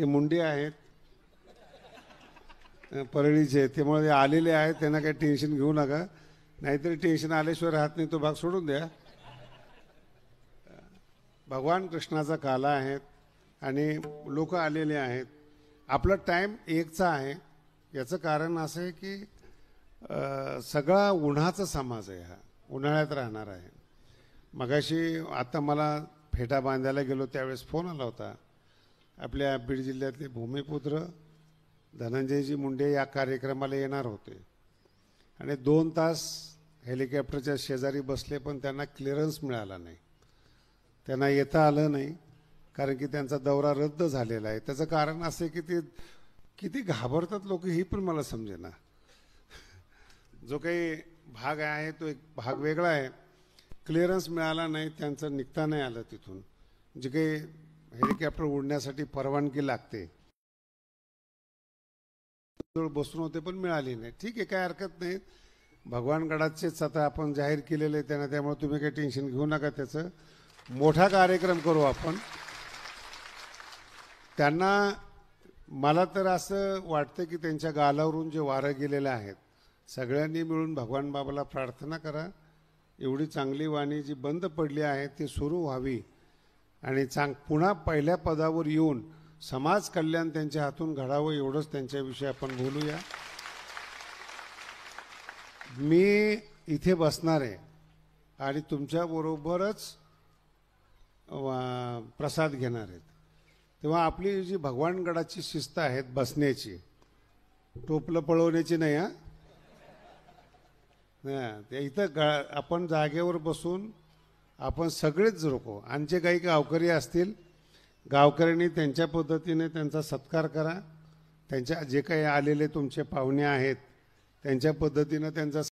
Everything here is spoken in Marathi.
ते मुंडे आहेत, परळीचे, त्यामुळे आलेले आहेत, त्यांना काही टेन्शन घेऊ नका. नाहीतरी टेन्शन आल्याशिवाय राहत नाही, तो भाग सोडून द्या. भगवान कृष्णाचा काला आहे आणि लोक आलेले आहेत. आपला टाईम एकचा आहे. याचं कारण असं आहे की सगळा उन्हाचा समाज आहे, हा उन्हाळ्यात राहणार आहे. मगाशी आता मला फेटा बांधायला गेलो त्यावेळेस फोन आला होता. आपल्या बीड जिल्ह्यातले भूमिपुत्र धनंजयजी मुंडे या कार्यक्रमाला येणार होते आणि 2 तास हेलिकॉप्टरच्या शेजारी बसले, पण त्यांना क्लिअरन्स मिळाला नाही. त्यांना येता आलं नाही कारण की त्यांचा दौरा रद्द झालेला आहे. त्याचं कारण असं आहे की ते किती घाबरतात लोक, ही पण मला समजेना. जो काही भाग आहे तो एक भाग वेगळा आहे. क्लिअरन्स मिळाला नाही, त्यांचं निघता नाही आलं तिथून. जे काही हेलिकॉप्टर उडण्यासाठी परवानगी लागते बसून होते पण मिळाली नाही. ठीक आहे, काय हरकत नाही. भगवानगडाचेच आता आपण जाहीर केलेले आहे त्यांना, त्यामुळे तुम्ही काही टेन्शन घेऊ नका. त्याचं मोठा कार्यक्रम करू आपण. त्यांना मला तर असं वाटतं की त्यांच्या गालावरून जे वारं गेलेलं आहेत, सगळ्यांनी मिळून भगवान बाबाला प्रार्थना करा एवढी चांगली वाणी जी बंद पडली आहे ती सुरू व्हावी आणि पुन्हा पहिल्या पदावर येऊन समाज कल्याण त्यांच्या हातून घडावं, एवढंच त्यांच्याविषयी आपण बोलूया. मी इथे बसणार आहे आणि तुमच्याबरोबरच प्रसाद घेणार आहेत. तेव्हा आपली जी भगवानगडाची शिस्त आहे बसण्याची, टोपलं पळवण्याची नाही. ते इथं आपण जागेवर बसून आपण सगळेच लोक, आणि जे काही गावकरी असतील, गावकऱ्यांनी त्यांच्या पद्धतीने त्यांचा सत्कार करा. त्यांच्या जे काही आलेले तुमचे पाहुणे आहेत त्यांच्या पद्धतीनं त्यांचा